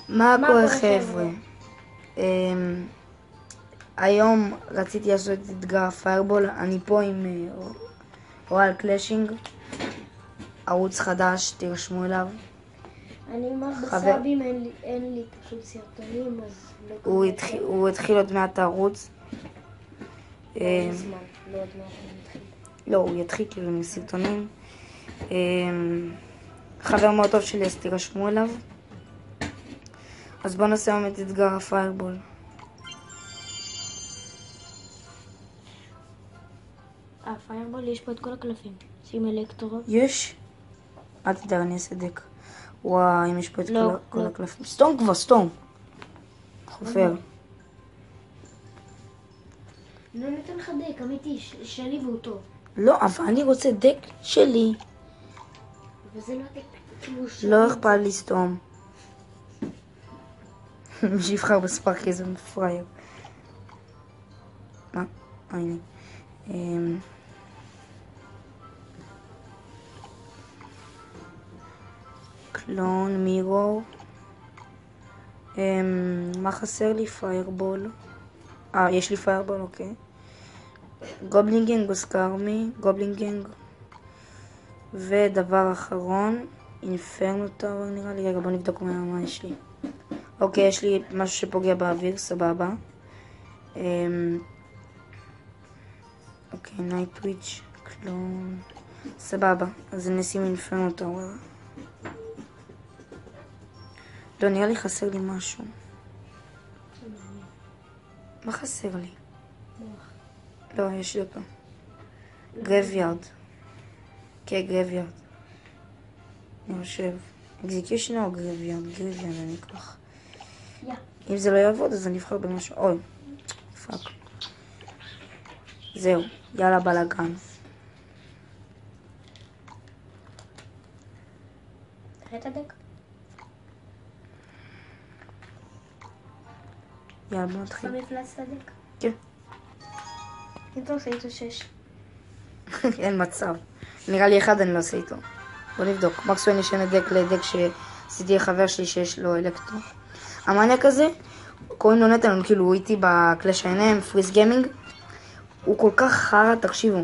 מה קורה חבר'ה? היום רציתי לעשות את אתגר פיירבול, אני פה עם רועל קלאשינג, ערוץ חדש, תרשמו אליו. אני אמר בסאבים, אין לי פשוט סרטונים, אז הוא התחיל עוד מעט הערוץ. לא זמן, לא עוד מעט אני מתחיל. לא, הוא יתחיל כאילו עם סרטונים. חבר מאוד טוב שלי, אז תרשמו אליו. אז בוא נעשה היום את אתגר הפיירבול. הפיירבול יש פה את כל הקלפים. שים אלקטרו. יש? אל תדאג, אני אעשה דק. וואי, אם יש פה את לא, כל לא. הקלפים. סתום כבר, סתום. חופר. לא ניתן לך דק, אמיתי, שלי והוא טוב. לא, אבל אני רוצה דק שלי. וזה לא דק, כאילו שלי. לא אכפת לי סתום. מי שיבחר בספארק איזה פרייר. מה? הנה. קלון, מירור. מה חסר לי? פיירבול. יש לי פיירבול, אוקיי. גובלינגינג הוזכר מי? גובלינגינג. ודבר אחרון, אינפרנו טאוור נראה לי. רגע, בוא נבדוק מה יש לי. אוקיי, יש לי משהו שפוגע באוויר, סבבה. אוקיי, נייט וויץ', קלון. סבבה, אז נשים אינפרנו טאוור. לא, נראה לי חסר לי משהו. מה חסר לי? לא, יש לי אותו. גרייביארד. כן, גרייביארד. אני חושב. אקזיקיושן או גרייביארד? גרייביארד אני אקח. אם זה לא יעבוד, אז אני אבחר במשהו. אוי, פאק. זהו, יאללה בלאגן. תראה את הדק. יאללה, בוא נתחיל. אתה מפלץ את הדק? כן. אם אתה עושה איתו 6. אין מצב. נראה לי אחד אני לא עושה איתו. בוא נבדוק. מקסואל נשנה דק לדק שעשיתי לחבר שלי שיש לו אלקטרו. המניאק הזה, קוראים לו נתן, כאילו הוא איתי בקלאש העיניים, פריס גיימינג. הוא כל כך חרא, תקשיבו.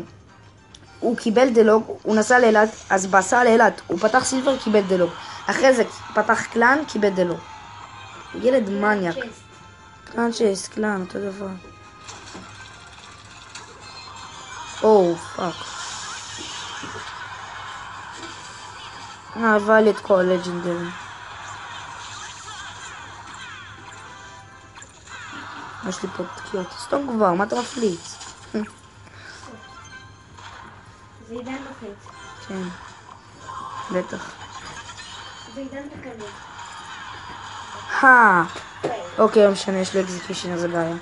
הוא קיבל דלוג, הוא נסע לאילת, אז בסע לאילת, הוא פתח סילבר, קיבל דלוג. אחרי זה פתח קלאן, קיבל דלוג. הוא ילד מניאק. קלאן צ'ייס, קלאן, אותו דבר. פאק. הבא לי את כל הלג'נדרים. יש לי פה תקיעות. סתום כבר, מה אתה מפליץ? זה עידן לוחץ. כן, בטח. זה עידן תקנה. אוקיי, לא משנה, יש לו אקזיקיושן, אז זה בעיה.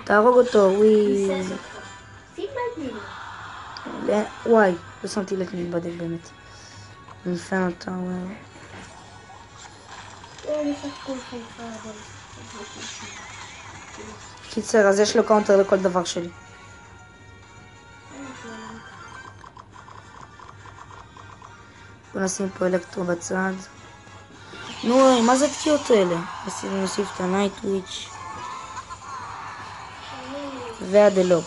תהרוג אותו, וואי. שים לטנין. וואי, לא שמתי לטנין בדק באמת. נפן אותה, וואי. אני סך כל חיפה, אבל... קיצר, אז יש לו קאונטר לכל דבר שלי. בוא נשים פה אלקטרו בצד. נו, מה זה תקיעות האלה? נוסיף את הנייט וויץ' והדלוג,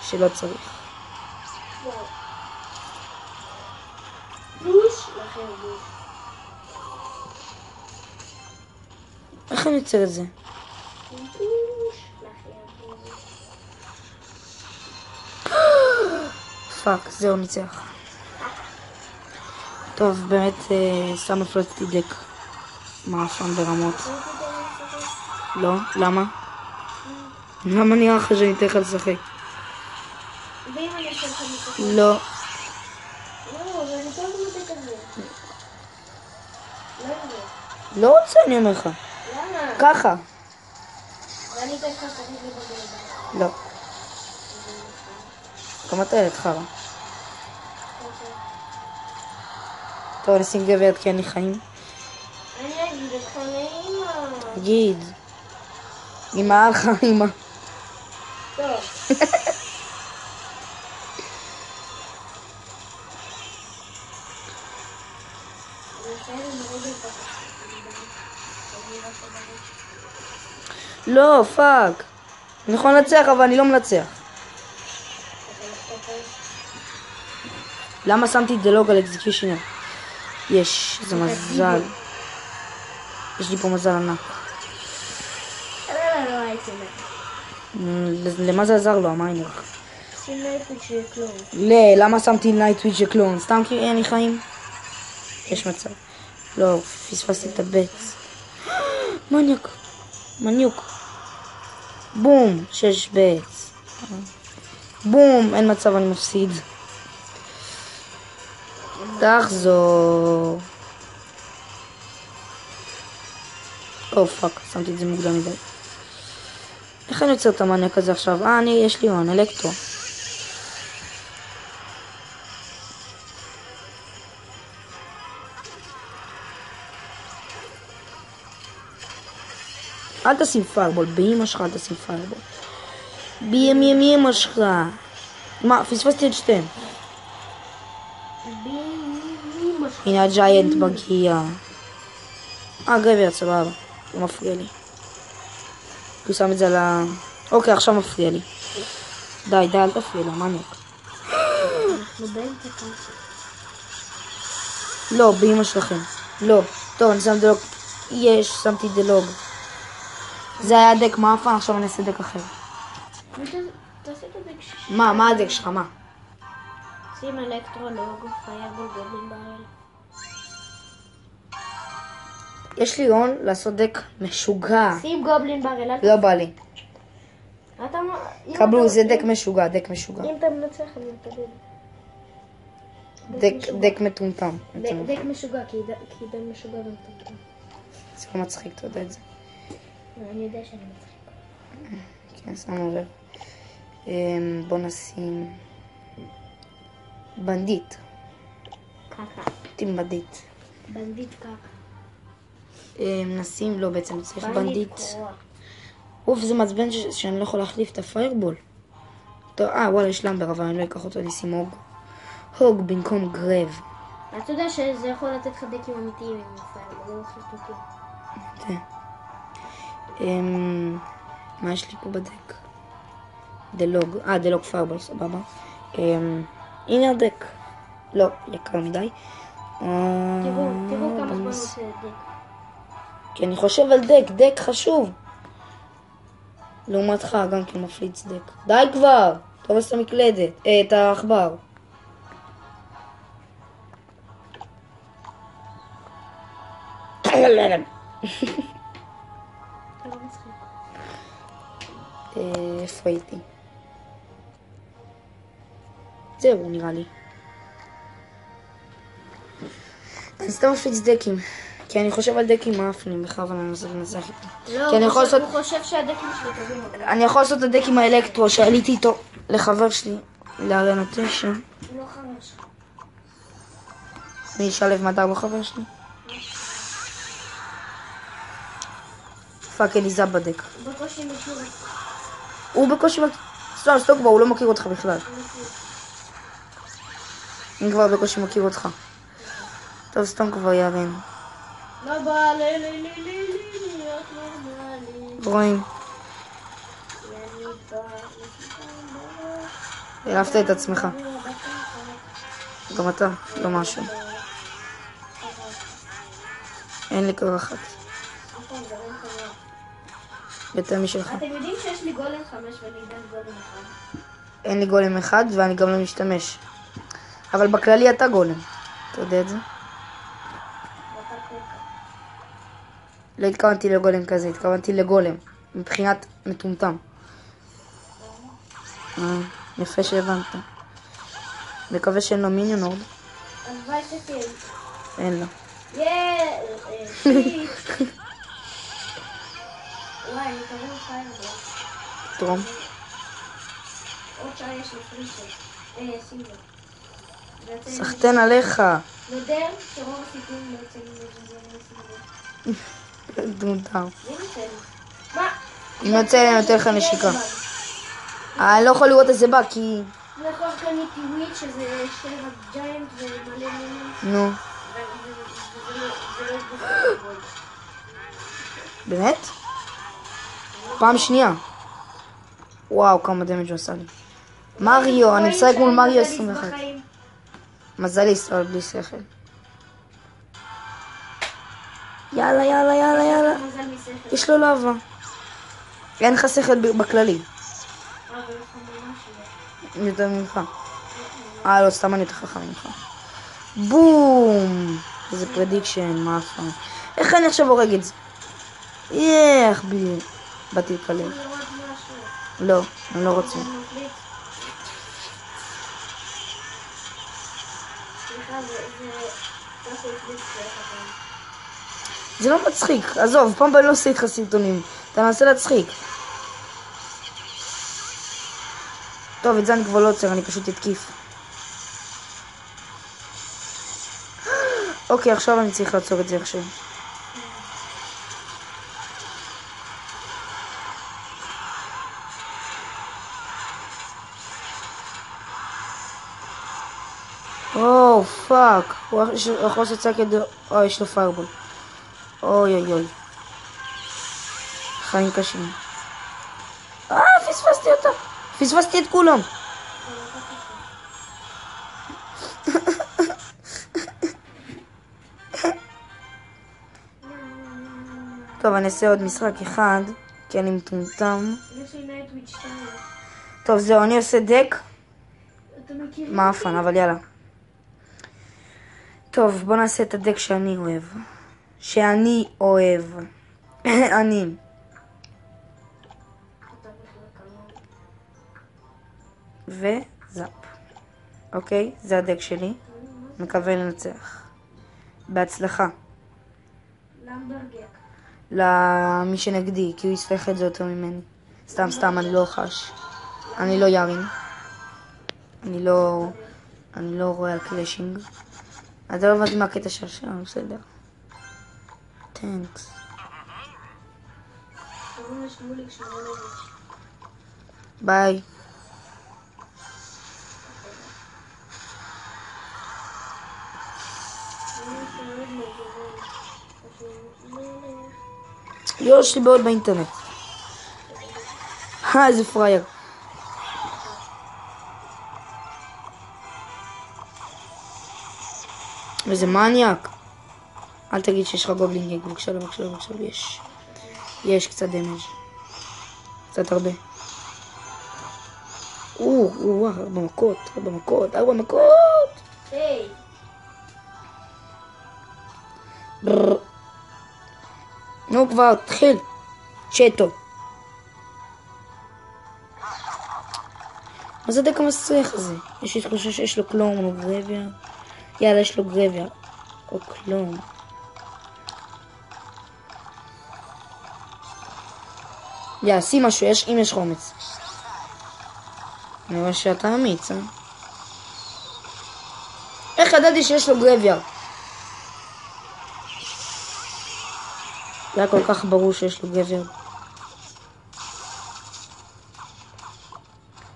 שלא צריך. בוש, לכם בוש. איך אני יוצר את זה? בוש, לכם בוש. פאק, זהו, ניצח. טוב, באמת שם הפלצתי דק מאפן ברמות. לא, למה? למה נראה לך שאני אתן לך לשחק? ואם אני אעשה לך משחק? לא. לא, אבל אני כל הזמן מדק על זה. לא יורד. לא רוצה, אני אומר לך. למה? ככה. ואני אתן לך לשחק לבגר. לא. גם אתה ילד חרא. טוב, נשים גברת כי אני חיים. אני אגיד לך לאמא. תגיד. אמא הלכה, אמא. טוב. לא, פאק. אני יכול לנצח, אבל אני לא מנצח. למה שמתי דלוג על אקזקיושנר? יש, זה מזל. יש לי פה מזל ענק. לא הייתי למה זה עזר לו, המיינר? שים נייטוויץ' שקלון. למה שמתי נייטוויץ' שקלון? סתם כי אין לי חיים? יש מצב. לא, פספסתי את הבץ. מניוק. בום, 6 בץ. בום, אין מצב, אני מפסיד. תחזור. פאק, שמתי את זה מוקדם מדי. איך אני יוצא את המניאק הזה עכשיו? יש לי הון, אלקטרו. אל תשים פיירבול, באמא שלך אל תשים פיירבול. באמא שלך. מה, פספסתי את שתיהם. הנה הג'יינט מגיע. גבר, סבבה. לא מפריע לי. הוא שם את זה על ה... אוקיי, עכשיו מפריע לי. די, אל תפריע לה, מניאק. לא, באמא שלכם. לא. טוב, אני שם דלוג. שמתי דלוג. זה היה דק מאפן, עכשיו אני אעשה דק אחר. מה הדק שלך, מה? שים אלקטרולוג, פיירבול, גובלין ברל. יש לי הון לעשות דק משוגע. שים גובלין ברל. לא בא לי. קבלו, זה דק משוגע. אם אתה מנצח, אני מתקדם. דק מטומטם. דק משוגע, כי דק משוגע ומטומטם. זה לא מצחיק, אתה יודע את זה. אני יודע שאני מצחיק. כן, שמו לב. בוא נשים... בנדיט. קקה. תים בנדיט. בנדיט קקה. נשים, לא בעצם צריך בנדיט. זה מעצבן שאני לא יכול להחליף את הפיירבול. טוב, וואלה, יש למבר, אבל אני לא אקח אותו, אני אשים הוג במקום גרב. אתה יודע שזה יכול לתת לך דקים אמיתיים עם הפיירבול, לא החלטות. כן. מה יש לי פה בדק? דלוג פיירבול, סבבה. הנה הדק. לא, יקר מדי. תראו כמה זמן עושה דק. כי אני חושב על דק חשוב. לעומתך גם כן מפליץ דק. די כבר! תובס את המקלדת, את העכבר. איפה הייתי? זהו, נראה לי. אני סתם מפליץ דקים. כי אני חושב על דקים מאפנים, בכוונה אני מנסה לנסח איתו. לא, הוא חושב שהדקים שלי טובים. אני יכול לעשות את הדק עם האלקטרו שעליתי איתו לחבר שלי, לארנה 9. לא חבר שלך. מי ישלב מדר בחבר שלי? פאק, אין לי זאב בדק. בקושי מכיר אותך. הוא בקושי מכיר... סטוק בו, הוא לא מכיר אותך בכלל. אני כבר בקושי מכיר אותך. טוב, סתם כבר יארן. לא בא להיות נורמלי. רואים. העלפת את עצמך. גם אתה, לא משהו. אין לי קרחת. יותר משלך. אתם יודעים שיש לי גולם 5 ואני אדע גולם 1? אין לי גולם אחד ואני גם לא משתמש. אבל בכללי אתה גולם. אתה יודע את זה? לא התכוונתי לגולם כזה, התכוונתי לגולם. מבחינת מטומטם. יפה שהבנת. מקווה שאין לו מיניון עוד. הלוואי שתהיה. אין לו. וואי, אני תורם פיירבול. תרום. עוד שעה יש לי פרישת. סילבר. סחטן עליך. יודע שרוב הסיכויים לא יוצא לי סילבר. דמותם. מי יוצא לי? מה? אם יוצא לי אני נותן לך נשיקה. אני לא יכול לראות איזה בא כי... נכון, קניתי וויץ' שזה 7 ג'יינט ומלא מינים. נו. וזה לא יתגובה. באמת? פעם שנייה. וואו, כמה דמג' הוא עשה לי. מריו, אני משחק מול מריו 21. מזל ישראל בלי שכל. יאללה, יאללה, יאללה, יאללה. יש לו לava. אין לך שכל בכללי. יותר ממך. לא, סתם אני יותר חכם ממך. בום! איזה פרדיקשן, מה אפה. איך אני עכשיו הורג את זה? איך בי... באתי לקלל. לא, אני לא רוצה. זה לא מצחיק, עזוב, פעם אני לא עושה איתך סרטונים, אתה מנסה להצחיק. טוב, את זה אני כבר לא עוצר, אני פשוט אתקיף. אוקיי, עכשיו אני צריך לעצור את זה עכשיו. או, פאק. הוא יכול לעשות צעק ידו... יש לו פיירבול. אוי אוי אוי. חיים קשים. פספסתי אותה. פספסתי את כולם. טוב, אני אעשה עוד משחק אחד, כי אני מטומטם. טוב, זהו, אני עושה דק. מאפן, אבל יאללה. טוב, בוא נעשה את הדק שאני אוהב. שאני אוהב. אני. וזאפ. אוקיי? זה הדק שלי. מקווה לנצח. בהצלחה. למי שנגדי, כי הוא יסלח את זה יותר ממני. סתם, אני לא חש. אני לא ירין. אני לא רואה על קלאשינג. אז לא הבנתי מה הקטע שלנו, בסדר. טנקס. ביי. יש לי בעוד באינטרנט. איזה פרייר. איזה מניאק. אל תגיד שיש לך גובלינג, בבקשה, יש קצת דמג'. קצת הרבה. 4 מכות. היי. נו כבר, תחיל. שטו. מה זה דק המסריח הזה? יש לי תחושה שיש לו קלום או גרביה. יאללה, יש לו גרביה. או קלום. יאללה, שים משהו, אם יש חומץ. אני רואה שאתה אמיץ, איך ידעתי שיש לו גרביה? זה היה כל כך ברור שיש לו גבר.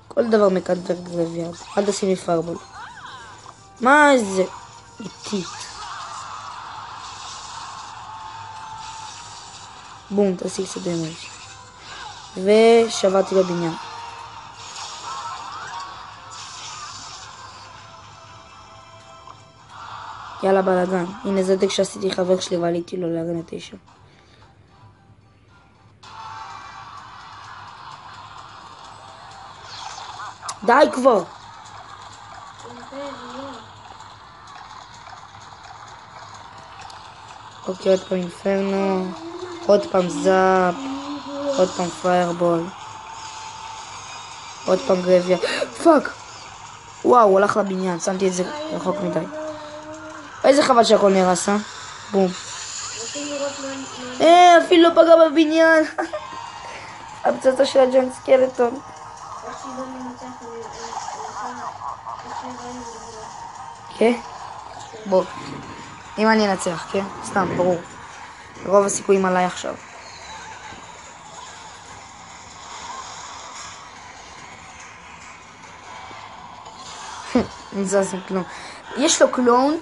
כל דבר מקדר גרביה. אל תשים לי פיירבול. מה זה? איטית. בום, תעשי קצת דמג'. ושברתי בבניין. יאללה בלגן. הנה זה דק שעשיתי חבר שלי ועליתי לו להגן 9. די כבר. אוקיי, עוד פעם אינפרנו. עוד פעם זאפ. עוד פעם פיירבול. עוד פעם גרביה. פאק. וואו, הוא הלך לבניין. שמתי את זה רחוק מדי. איזה חבל שהכל נרס, בום. אפילו לא פגע בבניין. הפצצה של הג'אנט סקלטון. כן? בוא. אם אני אנצח, כן? סתם, ברור. רוב הסיכויים עליי עכשיו. נזז כלום. יש לו קלון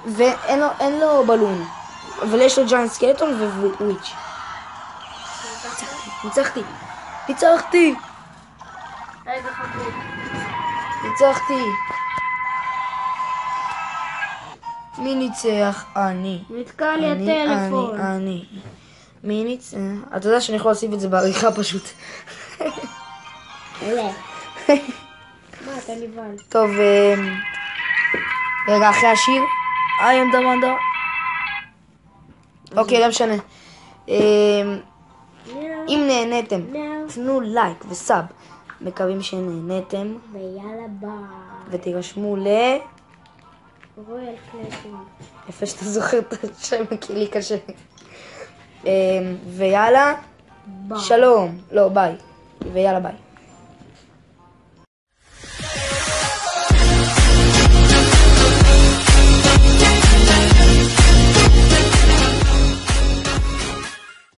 ואין לו בלון, אבל יש לו ג'יינט סקלטון וויץ'. ניצחתי. ניצחתי. רגע, חכו. ניצחתי. מי ניצח? אני. נתקע לי הטלפון. אני. מי ניצח? אתה יודע שאני יכול להוסיף את זה בעריכה פשוט. אלה. מה, אתה נבהל. טוב, רגע, אחרי השיר. I am the wonder. אוקיי, לא משנה. אם נהניתם, תנו לייק וסאב. מקווים שנהניתם. ויאללה ביי. ותירשמו רויאל קלאסינג. יפה שאתה זוכר את השם, כי לי קשה. ויאללה, ביי. שלום. לא, ביי. ויאללה, ביי.